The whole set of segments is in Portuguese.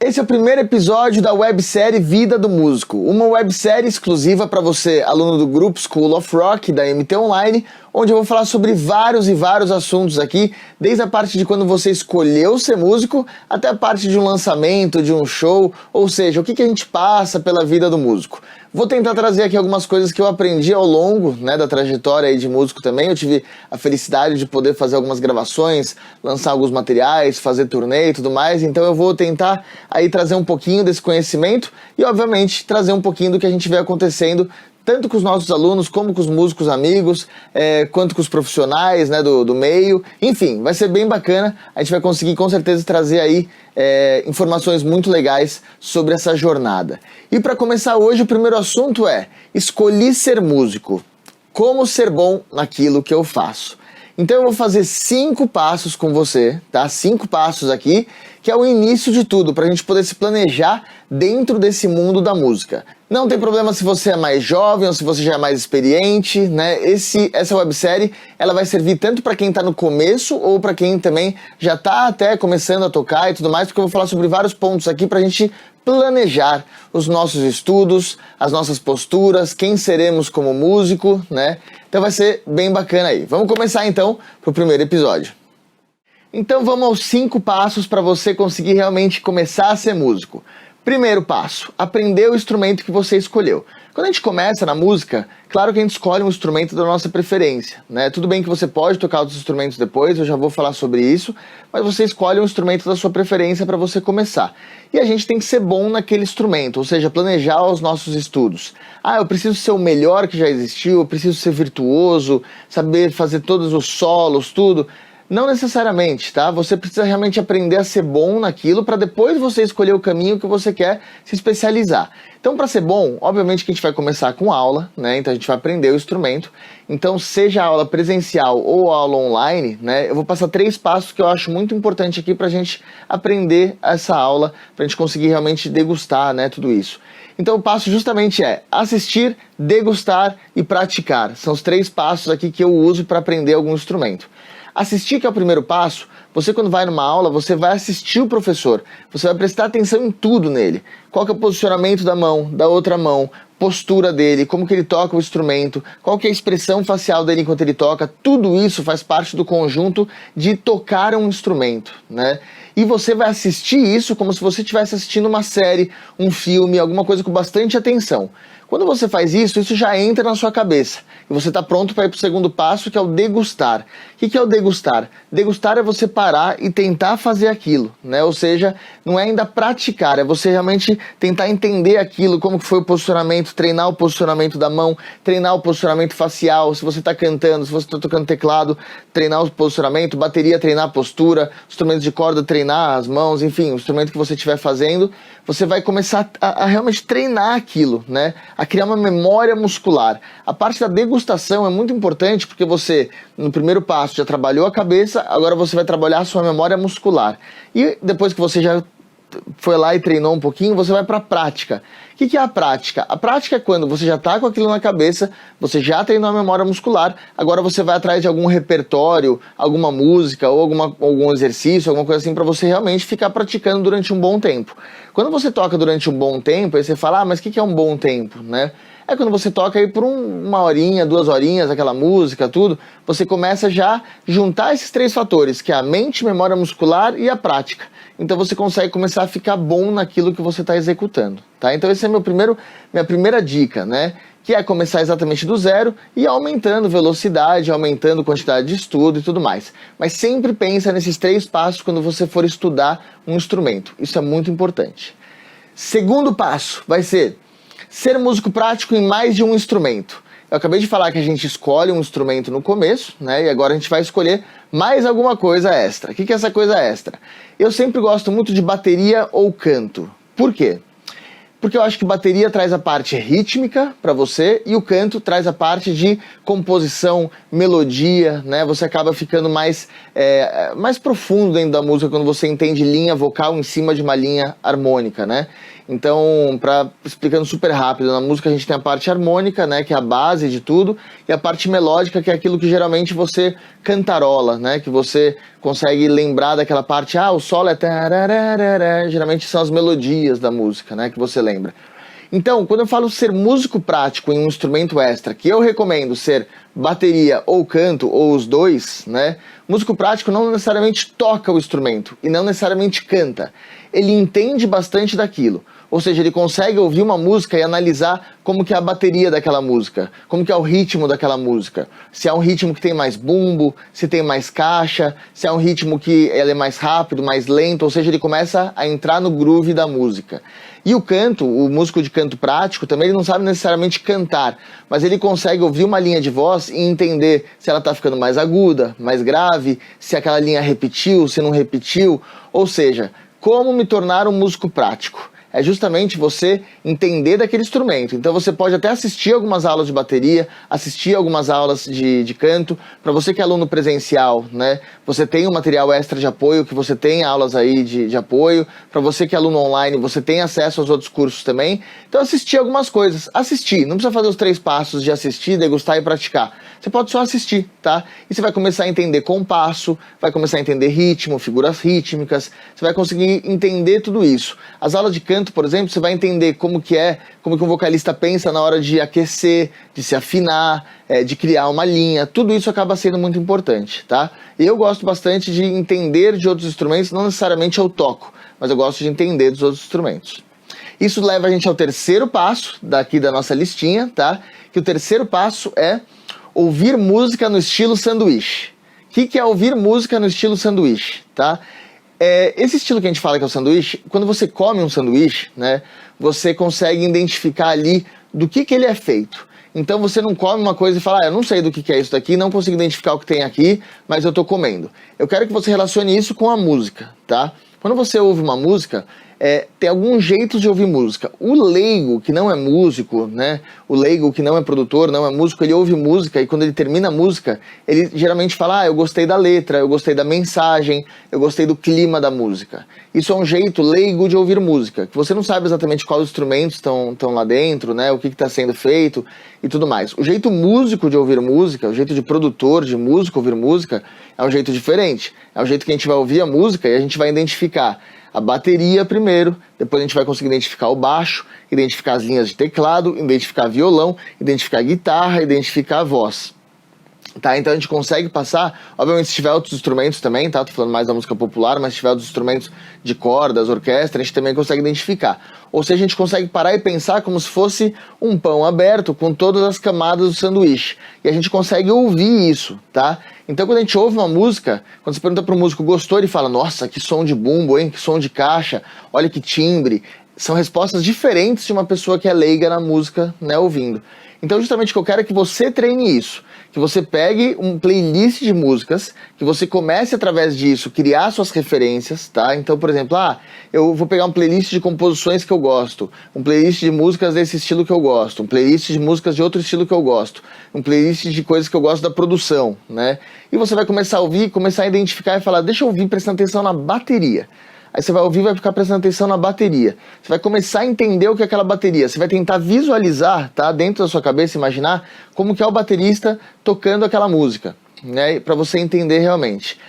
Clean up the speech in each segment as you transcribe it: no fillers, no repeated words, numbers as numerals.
Esse é o primeiro episódio da websérie Vida do Músico, uma websérie exclusiva para você, aluno do grupo School of Rock da MT Online, onde eu vou falar sobre vários assuntos aqui, desde a parte de quando você escolheu ser músico, até a parte de um lançamento, de um show, ou seja, o que a gente passa pela vida do músico. Vou tentar trazer aqui algumas coisas que eu aprendi ao longo, da trajetória aí de músico também. Eu tive a felicidade de poder fazer algumas gravações, lançar alguns materiais, fazer turnê e tudo mais, então eu vou tentar aí trazer um pouquinho desse conhecimento e, obviamente, trazer um pouquinho do que a gente vê acontecendo tanto com os nossos alunos, como com os músicos amigos, quanto com os profissionais do meio. Enfim, vai ser bem bacana. A gente vai conseguir com certeza trazer aí informações muito legais sobre essa jornada. E para começar hoje, o primeiro assunto é: escolhi ser músico. Como ser bom naquilo que eu faço? Então eu vou fazer 5 passos com você, tá? 5 passos aqui, que é o início de tudo, para a gente poder se planejar dentro desse mundo da música. Não tem problema se você é mais jovem ou se você já é mais experiente, né? Essa websérie, ela vai servir tanto para quem está no começo ou para quem também já está até começando a tocar e tudo mais, porque eu vou falar sobre vários pontos aqui para a gente planejar os nossos estudos, as nossas posturas, quem seremos como músico, né? Então vai ser bem bacana aí. Vamos começar então para o primeiro episódio. Então vamos aos 5 passos para você conseguir realmente começar a ser músico. Primeiro passo, aprender o instrumento que você escolheu. Quando a gente começa na música, claro que a gente escolhe um instrumento da nossa preferência, né? Tudo bem que você pode tocar outros instrumentos depois, eu já vou falar sobre isso, mas você escolhe um instrumento da sua preferência para você começar. E a gente tem que ser bom naquele instrumento, ou seja, planejar os nossos estudos. Eu preciso ser o melhor que já existiu, eu preciso ser virtuoso, saber fazer todos os solos, tudo. Não necessariamente, tá? Você precisa realmente aprender a ser bom naquilo para depois você escolher o caminho que você quer se especializar. Então, para ser bom, obviamente que a gente vai começar com aula, né? Então a gente vai aprender o instrumento. Então, seja aula presencial ou aula online, né? Eu vou passar 3 passos que eu acho muito importante aqui para a gente aprender essa aula, para a gente conseguir realmente degustar, né, tudo isso. Então o passo justamente é assistir, degustar e praticar. São os 3 passos aqui que eu uso para aprender algum instrumento. Assistir, que é o primeiro passo. Você, quando vai numa aula, você vai assistir o professor, você vai prestar atenção em tudo nele. Qual que é o posicionamento da mão, da outra mão, postura dele, como que ele toca o instrumento, qual que é a expressão facial dele enquanto ele toca. Tudo isso faz parte do conjunto de tocar um instrumento, né? E você vai assistir isso como se você estivesse assistindo uma série, um filme, alguma coisa com bastante atenção. Quando você faz isso, isso já entra na sua cabeça. E você está pronto para ir para o segundo passo, que é o degustar. O que é o degustar? Degustar é você parar e tentar fazer aquilo, né? Ou seja, não é ainda praticar, é você realmente tentar entender aquilo, como que foi o posicionamento, treinar o posicionamento da mão, treinar o posicionamento facial, se você está cantando, se você está tocando teclado, treinar o posicionamento, bateria, treinar a postura, instrumentos de corda, treinar as mãos, enfim, o instrumento que você estiver fazendo, você vai começar a realmente treinar aquilo, né? A criar uma memória muscular. A parte da degustação é muito importante porque você, no primeiro passo, já trabalhou a cabeça, agora você vai trabalhar a sua memória muscular. E depois que você já foi lá e treinou um pouquinho, você vai para a prática. O que é a prática? A prática é quando você já está com aquilo na cabeça, você já treinou a memória muscular, agora você vai atrás de algum repertório, alguma música ou algum exercício, alguma coisa assim, para você realmente ficar praticando durante um bom tempo. Quando você toca durante um bom tempo, aí você fala, mas o que é um bom tempo, né? É quando você toca aí por 1 horinha, 2 horinhas, aquela música, tudo, você começa já a juntar esses 3 fatores, que é a mente, memória muscular e a prática. Então você consegue começar a ficar bom naquilo que você está executando, tá? Então esse é minha primeira dica, né? Que é começar exatamente do zero e aumentando velocidade, aumentando quantidade de estudo e tudo mais. Mas sempre pensa nesses 3 passos quando você for estudar um instrumento. Isso é muito importante. Segundo passo vai ser músico prático em mais de um instrumento. Eu acabei de falar que a gente escolhe um instrumento no começo, né? E agora a gente vai escolher mais alguma coisa extra. O que é essa coisa extra? Eu sempre gosto muito de bateria ou canto. Por quê? Porque eu acho que bateria traz a parte rítmica para você e o canto traz a parte de composição, melodia, né? Você acaba ficando mais profundo dentro da música quando você entende linha vocal em cima de uma linha harmônica, né? Então, explicando super rápido, na música a gente tem a parte harmônica, né, que é a base de tudo, e a parte melódica, que é aquilo que geralmente você cantarola, né, que você consegue lembrar daquela parte, o solo é tararara, geralmente são as melodias da música, né, que você lembra. Então, quando eu falo ser músico prático em um instrumento extra, que eu recomendo ser bateria ou canto, ou os dois, né? Músico prático não necessariamente toca o instrumento e não necessariamente canta. Ele entende bastante daquilo. Ou seja, ele consegue ouvir uma música e analisar como que é a bateria daquela música, como que é o ritmo daquela música. Se é um ritmo que tem mais bumbo, se tem mais caixa, se é um ritmo que ele é mais rápido, mais lento, ou seja, ele começa a entrar no groove da música. E o canto, o músico de canto prático, também ele não sabe necessariamente cantar, mas ele consegue ouvir uma linha de voz e entender se ela está ficando mais aguda, mais grave, se aquela linha repetiu, se não repetiu, ou seja, como me tornar um músico prático? É justamente você entender daquele instrumento. Então você pode até assistir algumas aulas de bateria, assistir algumas aulas de canto. Para você que é aluno presencial, né, você tem um material extra de apoio, que você tem aulas aí de apoio. Para você que é aluno online, você tem acesso aos outros cursos também. Então assistir algumas coisas. Assistir, não precisa fazer os 3 passos de assistir, degustar e praticar. Você pode só assistir, tá? E você vai começar a entender compasso, vai começar a entender ritmo, figuras rítmicas, você vai conseguir entender tudo isso. As aulas de canto, por exemplo, você vai entender como que um vocalista pensa na hora de aquecer, de se afinar, de criar uma linha, tudo isso acaba sendo muito importante, tá? E eu gosto bastante de entender de outros instrumentos, não necessariamente eu toco, mas eu gosto de entender dos outros instrumentos. Isso leva a gente ao terceiro passo daqui da nossa listinha, tá? Que o terceiro passo é ouvir música no estilo sanduíche. O que é ouvir música no estilo sanduíche, tá? Esse estilo que a gente fala que é o sanduíche, quando você come um sanduíche, né, você consegue identificar ali do que ele é feito. Então você não come uma coisa e fala, eu não sei do que é isso daqui, não consigo identificar o que tem aqui, mas eu tô comendo. Eu quero que você relacione isso com a música, tá? Quando você ouve uma música, tem alguns jeitos de ouvir música. O leigo, que não é músico, né? O leigo que não é produtor, não é músico, ele ouve música e quando ele termina a música, ele geralmente fala, eu gostei da letra, eu gostei da mensagem, eu gostei do clima da música. Isso é um jeito leigo de ouvir música, que você não sabe exatamente quais instrumentos estão lá dentro, né? O que está sendo feito e tudo mais. O jeito músico de ouvir música, o jeito de produtor, de músico ouvir música, é um jeito diferente. É um jeito que a gente vai ouvir a música e a gente vai identificar a bateria primeiro, depois a gente vai conseguir identificar o baixo, identificar as linhas de teclado, identificar violão, identificar guitarra, identificar a voz. Tá, então a gente consegue passar, obviamente se tiver outros instrumentos também, tá? Tô falando mais da música popular, mas se tiver outros instrumentos de cordas, orquestra, a gente também consegue identificar. Ou seja, a gente consegue parar e pensar como se fosse um pão aberto com todas as camadas do sanduíche. E a gente consegue ouvir isso, tá? Então quando a gente ouve uma música, quando você pergunta para o músico, gostou? Ele fala, nossa, que som de bumbo, hein? Que som de caixa, olha que timbre. São respostas diferentes de uma pessoa que é leiga na música, né, ouvindo. Então justamente o que eu quero é que você treine isso, que você pegue um playlist de músicas, que você comece através disso criar suas referências, tá? Então, por exemplo, eu vou pegar um playlist de composições que eu gosto, um playlist de músicas desse estilo que eu gosto, um playlist de músicas de outro estilo que eu gosto, um playlist de coisas que eu gosto da produção, né? E você vai começar a ouvir, começar a identificar e falar, deixa eu ouvir prestando atenção na bateria. Aí você vai ouvir e vai ficar prestando atenção na bateria. Você vai começar a entender o que é aquela bateria. Você vai tentar visualizar, tá? Dentro da sua cabeça, imaginar como que é o baterista tocando aquela música, né? Para você entender realmente.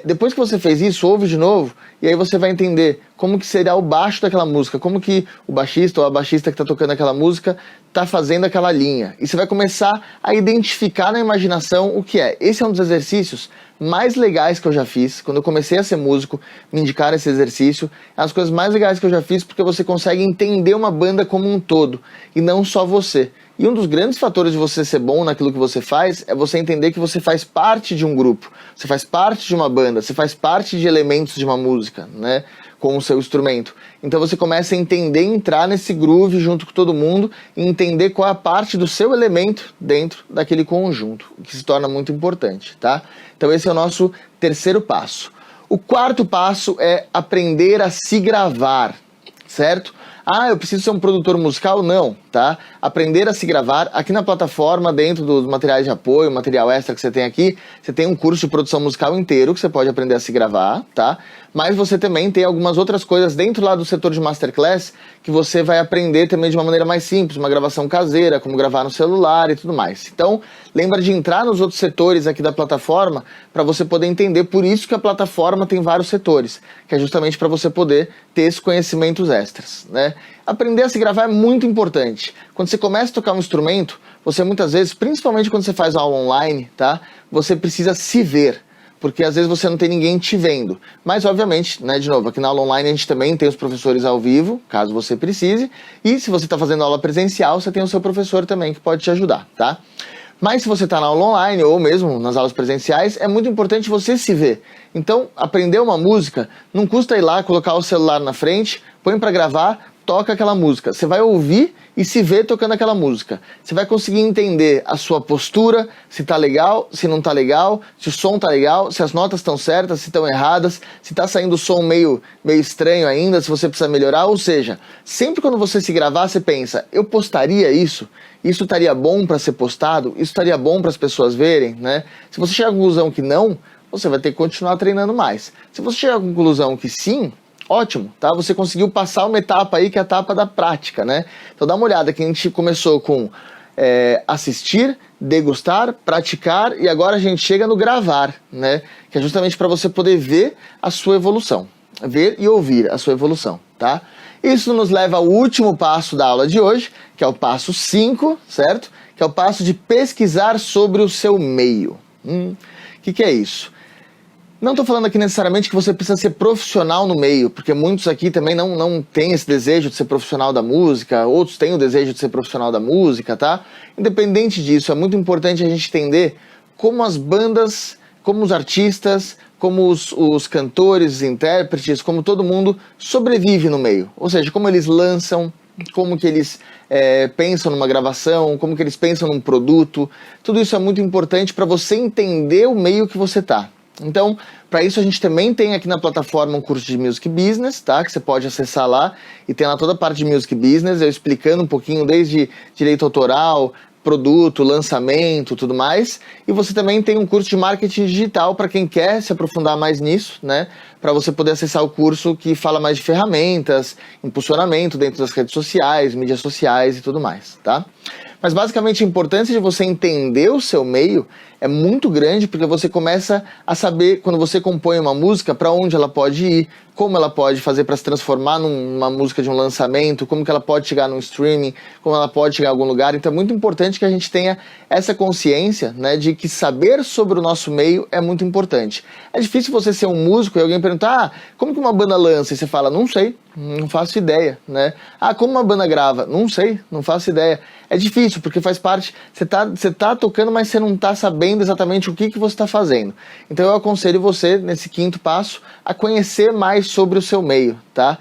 Depois que você fez isso, ouve de novo, e aí você vai entender como que será o baixo daquela música, como que o baixista ou a baixista que está tocando aquela música está fazendo aquela linha. E você vai começar a identificar na imaginação o que é. Esse é um dos exercícios mais legais que eu já fiz. Quando eu comecei a ser músico, me indicaram esse exercício. É uma das coisas mais legais que eu já fiz, porque você consegue entender uma banda como um todo, e não só você. E um dos grandes fatores de você ser bom naquilo que você faz é você entender que você faz parte de um grupo, você faz parte de uma banda, você faz parte de elementos de uma música, né, com o seu instrumento. Então você começa a entender, entrar nesse groove junto com todo mundo e entender qual é a parte do seu elemento dentro daquele conjunto, o que se torna muito importante, tá? Então esse é o nosso terceiro passo. O quarto passo é aprender a se gravar, certo? Ah, eu preciso ser um produtor musical? Não, tá? Aprender a se gravar aqui na plataforma, dentro dos materiais de apoio, material extra que você tem aqui, você tem um curso de produção musical inteiro que você pode aprender a se gravar, tá? Mas você também tem algumas outras coisas dentro lá do setor de Masterclass que você vai aprender também de uma maneira mais simples, uma gravação caseira, como gravar no celular e tudo mais. Então, lembra de entrar nos outros setores aqui da plataforma para você poder entender, por isso que a plataforma tem vários setores, que é justamente para você poder ter esses conhecimentos extras, né? Aprender a se gravar é muito importante. Quando você começa a tocar um instrumento, você muitas vezes, principalmente quando você faz aula online, tá? Você precisa se ver, porque às vezes você não tem ninguém te vendo. Mas, obviamente, né, de novo, aqui na aula online a gente também tem os professores ao vivo, caso você precise. E se você está fazendo aula presencial, você tem o seu professor também que pode te ajudar, tá? Mas se você está na aula online ou mesmo nas aulas presenciais, é muito importante você se ver. Então, aprender uma música, não custa ir lá, colocar o celular na frente, põe para gravar, toca aquela música. Você vai ouvir e se ver tocando aquela música. Você vai conseguir entender a sua postura, se tá legal, se não tá legal, se o som tá legal, se as notas estão certas, se estão erradas, se tá saindo o som meio estranho ainda, se você precisa melhorar. Ou seja, sempre quando você se gravar, você pensa, eu postaria isso? Isso estaria bom para ser postado? Isso estaria bom para as pessoas verem, né? Se você chegar à conclusão que não, você vai ter que continuar treinando mais. Se você chegar à conclusão que sim, ótimo, tá? Você conseguiu passar uma etapa aí, que é a etapa da prática, né? Então dá uma olhada, que a gente começou com assistir, degustar, praticar, e agora a gente chega no gravar, né? Que é justamente para você poder ver a sua evolução. Ver e ouvir a sua evolução, tá? Isso nos leva ao último passo da aula de hoje, que é o passo 5, certo? Que é o passo de pesquisar sobre o seu meio. Que é isso? Não estou falando aqui necessariamente que você precisa ser profissional no meio, porque muitos aqui também não têm esse desejo de ser profissional da música, outros têm o desejo de ser profissional da música, tá? Independente disso, é muito importante a gente entender como as bandas, como os artistas, como os cantores, os intérpretes, como todo mundo sobrevive no meio. Ou seja, como eles lançam, como que eles pensam numa gravação, como que eles pensam num produto. Tudo isso é muito importante para você entender o meio que você tá. Então, para isso a gente também tem aqui na plataforma um curso de Music Business, tá? Que você pode acessar lá e tem lá toda a parte de Music Business, eu explicando um pouquinho desde direito autoral, produto, lançamento, tudo mais. E você também tem um curso de marketing digital para quem quer se aprofundar mais nisso, né? Para você poder acessar o curso que fala mais de ferramentas, impulsionamento dentro das redes sociais, mídias sociais e tudo mais, tá? Mas basicamente a importância de você entender o seu meio é muito grande, porque você começa a saber, quando você compõe uma música, para onde ela pode ir, como ela pode fazer para se transformar numa música de um lançamento, como que ela pode chegar num streaming, como ela pode chegar em algum lugar. Então é muito importante que a gente tenha essa consciência, né, de que saber sobre o nosso meio é muito importante. É difícil você ser um músico e alguém perguntar, como que uma banda lança? E você fala, não sei, não faço ideia, né? Como uma banda grava? Não sei, não faço ideia. É difícil, porque faz parte, você tá tocando, mas você não tá sabendo exatamente o que você está fazendo. Então eu aconselho você, nesse 5º passo, a conhecer mais sobre o seu meio, tá?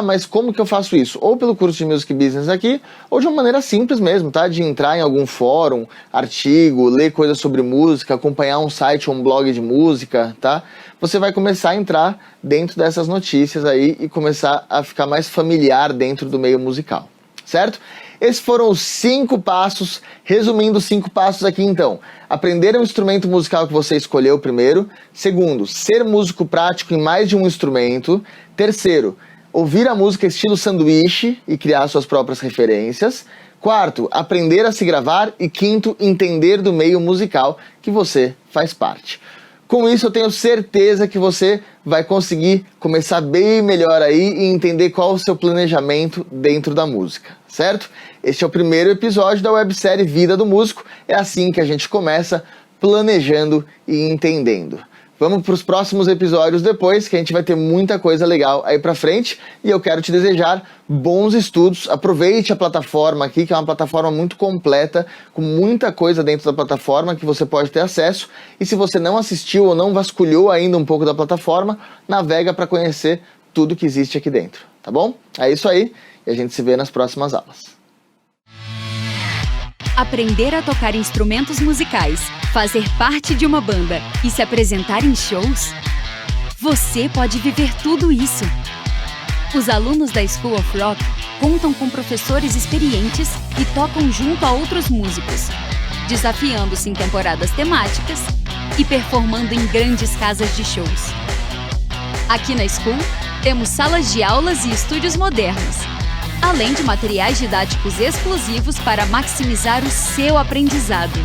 Mas como que eu faço isso? Ou pelo curso de Music Business aqui, ou de uma maneira simples mesmo, tá? De entrar em algum fórum, artigo, ler coisas sobre música, acompanhar um site ou um blog de música, tá? Você vai começar a entrar dentro dessas notícias aí e começar a ficar mais familiar dentro do meio musical, certo? Esses foram os 5 passos, resumindo os 5 passos aqui então. Aprender um instrumento musical que você escolheu primeiro. Segundo, ser músico prático em mais de um instrumento. Terceiro, ouvir a música estilo sanduíche e criar suas próprias referências. Quarto, aprender a se gravar. E quinto, entender do meio musical que você faz parte. Com isso, eu tenho certeza que você vai conseguir começar bem melhor aí e entender qual o seu planejamento dentro da música, certo? Este é o primeiro episódio da websérie Vida do Músico. É assim que a gente começa, planejando e entendendo. Vamos para os próximos episódios depois, que a gente vai ter muita coisa legal aí pra frente. E eu quero te desejar bons estudos. Aproveite a plataforma aqui, que é uma plataforma muito completa, com muita coisa dentro da plataforma que você pode ter acesso. E se você não assistiu ou não vasculhou ainda um pouco da plataforma, navega para conhecer tudo que existe aqui dentro, tá bom? É isso aí, e a gente se vê nas próximas aulas. Aprender a tocar instrumentos musicais, fazer parte de uma banda e se apresentar em shows? Você pode viver tudo isso. Os alunos da School of Rock contam com professores experientes e tocam junto a outros músicos, desafiando-se em temporadas temáticas e performando em grandes casas de shows. Aqui na School, temos salas de aulas e estúdios modernos, além de materiais didáticos exclusivos para maximizar o seu aprendizado.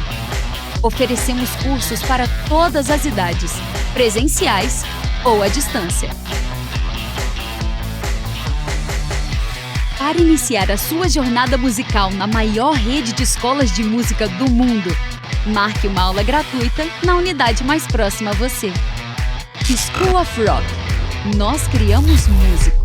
Oferecemos cursos para todas as idades, presenciais ou à distância. Para iniciar a sua jornada musical na maior rede de escolas de música do mundo, marque uma aula gratuita na unidade mais próxima a você. School of Rock. Nós criamos música.